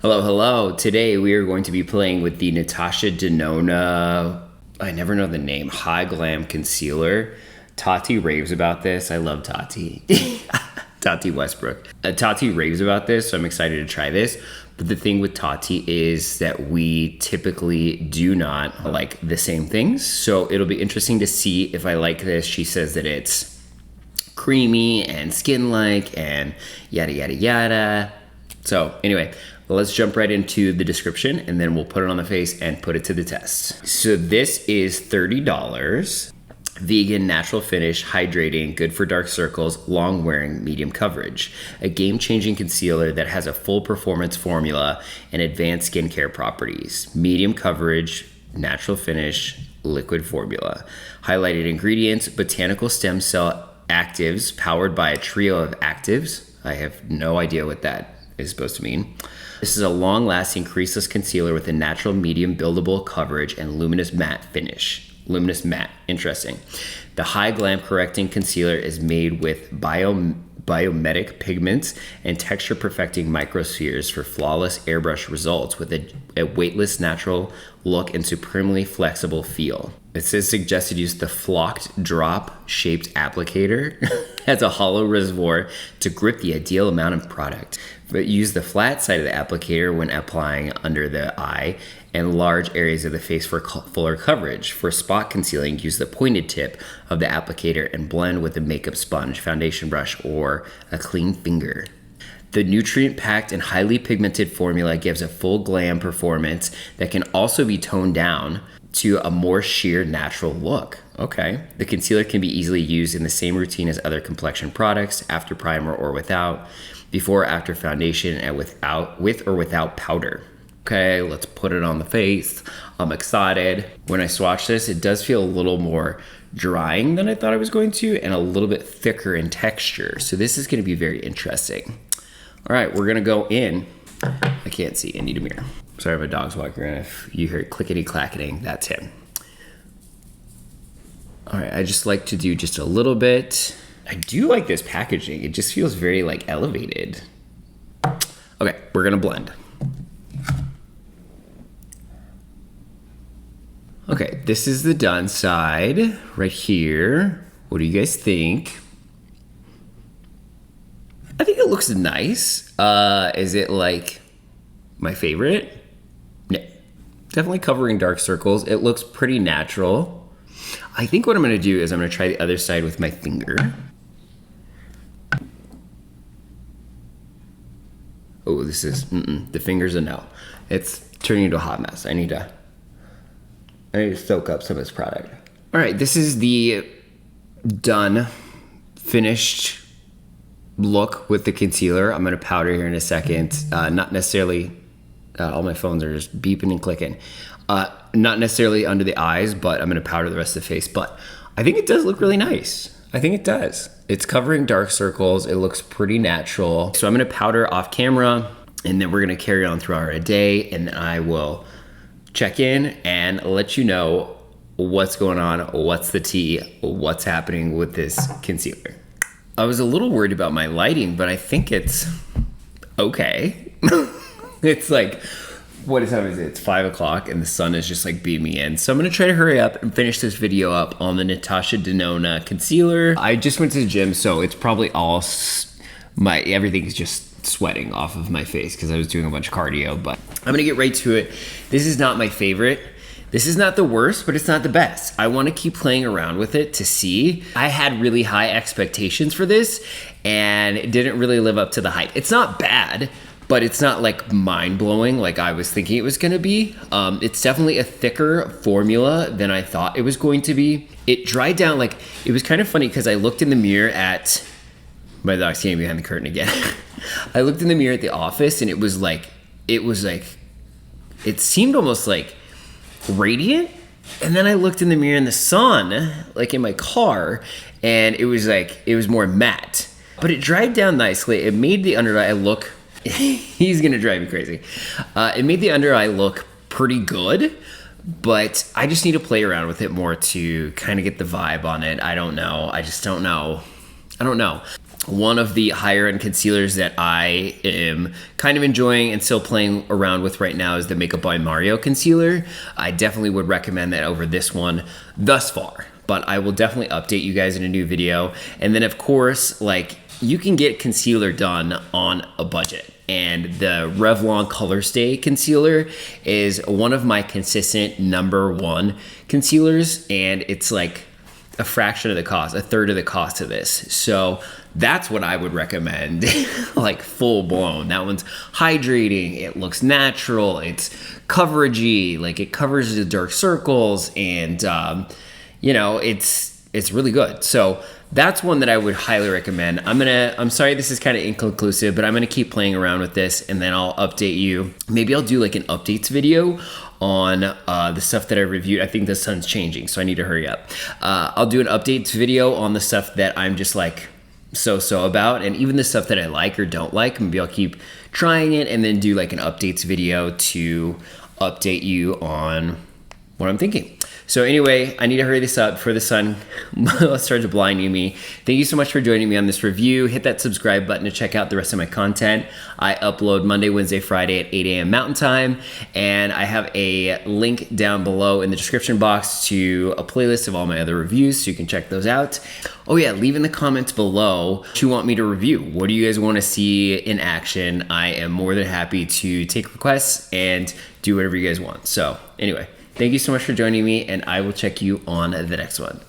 Hello, hello. Today we are going to be playing with the Natasha Denona, I never know the name, Hy-Glam concealer. Tati raves about this. I love Tati. Tati Westbrook. Tati raves about this, so I'm excited to try this. But the thing with Tati is that we typically do not like the same things. So it'll be interesting to see if I like this. She says that it's creamy and skin-like and yada, yada, yada. So anyway, let's jump right into the description and then we'll put it on the face and put it to the test. So this is $30. Vegan, natural finish, hydrating, good for dark circles, long wearing, medium coverage. A game-changing concealer that has a full performance formula and advanced skincare properties. Medium coverage, natural finish, liquid formula. Highlighted ingredients, botanical stem cell actives powered by a trio of actives. I have no idea what that is supposed to mean. This is a long-lasting creaseless concealer with a natural medium buildable coverage and luminous matte finish. Luminous matte, interesting. The Hy-Glam correcting concealer is made with biomimetic pigments and texture perfecting microspheres for flawless airbrush results with a weightless natural look and supremely flexible feel. It says suggested use the flocked drop shaped applicator has a hollow reservoir to grip the ideal amount of product. But use the flat side of the applicator when applying under the eye and large areas of the face for fuller coverage. For spot concealing, use the pointed tip of the applicator and blend with a makeup sponge, foundation brush, or a clean finger. The nutrient-packed and highly pigmented formula gives a full glam performance that can also be toned down to a more sheer natural look. Okay. The concealer can be easily used in the same routine as other complexion products, after primer or without, before or after foundation, and with or without powder. Okay, let's put it on the face. I'm excited. When I swatch this, it does feel a little more drying than I thought it was going to, and a little bit thicker in texture. So this is gonna be very interesting. All right, we're gonna go in. I can't see, I need a mirror. Sorry, my dog's walking around. If you hear clickety-clacketing, that's him. All right, I just like to do just a little bit. I do like this packaging. It just feels very like elevated. Okay, we're gonna blend. Okay, this is the done side right here. What do you guys think? I think it looks nice. Is it like my favorite? No, definitely covering dark circles. It looks pretty natural. I think what I'm gonna do is I'm gonna try the other side with my finger. Oh, this is, the finger's a no. It's turning into a hot mess. I need to soak up some of this product. All right, this is the done, finished look with the concealer. I'm gonna powder here in a second. Not necessarily, all my phones are just beeping and clicking. Not necessarily under the eyes, but I'm gonna powder the rest of the face. But I think it does look really nice. I think it does. It's covering dark circles. It looks pretty natural. So I'm gonna powder off camera, and then we're gonna carry on throughout our day, and then I will check in and let you know what's going on, what's the tea, what's happening with this concealer. I was a little worried about my lighting, but I think it's okay. It's like, what time is it? It's 5 o'clock and the sun is just like beaming in. So I'm gonna try to hurry up and finish this video up on the Natasha Denona concealer. I just went to the gym, so it's probably all, everything is just sweating off of my face because I was doing a bunch of cardio, but I'm gonna get right to it. This is not my favorite. This is not the worst, but it's not the best. I wanna keep playing around with it to see. I had really high expectations for this and it didn't really live up to the hype. It's not bad, but it's not like mind-blowing like I was thinking it was gonna be. It's definitely a thicker formula than I thought it was going to be. It dried down, like, it was kind of funny because I looked in the mirror at, my dog's standing behind the curtain again. I looked in the mirror at the office and it seemed almost like radiant. And then I looked in the mirror in the sun, like in my car, and it was more matte. But it dried down nicely. It made the under eye look, he's gonna drive me crazy. It made the under eye look pretty good, but I just need to play around with it more to kind of get the vibe on it. I don't know. I just don't know. one of the higher end concealers that I am kind of enjoying and still playing around with right now is the Makeup by Mario concealer. I definitely would recommend that over this one thus far, but I will definitely update you guys in a new video. And then of course, like, you can get concealer done on a budget. And the Revlon Color Stay concealer is one of my consistent #1 concealers, and it's like a fraction of the cost, a third of the cost of this. So that's what I would recommend, like full blown. That one's hydrating, it looks natural, it's coveragey, like it covers the dark circles, and you know, it's really good. So that's one that I would highly recommend. I'm sorry this is kind of inconclusive, but I'm gonna keep playing around with this, and then I'll update you. Maybe I'll do like an updates video on the stuff that I reviewed. I think the sun's changing, so I need to hurry up. I'll do an updates video on the stuff that I'm just like so about, and even the stuff that I like or don't like. Maybe I'll keep trying it and then do like an updates video to update you on what I'm thinking. So anyway, I need to hurry this up before the sun starts blinding me. Thank you so much for joining me on this review. Hit that subscribe button to check out the rest of my content. I upload Monday, Wednesday, Friday at 8 a.m. Mountain Time. And I have a link down below in the description box to a playlist of all my other reviews, so you can check those out. Oh yeah, leave in the comments below what you want me to review. What do you guys want to see in action? I am more than happy to take requests and do whatever you guys want. So anyway, thank you so much for joining me, and I will check you on the next one.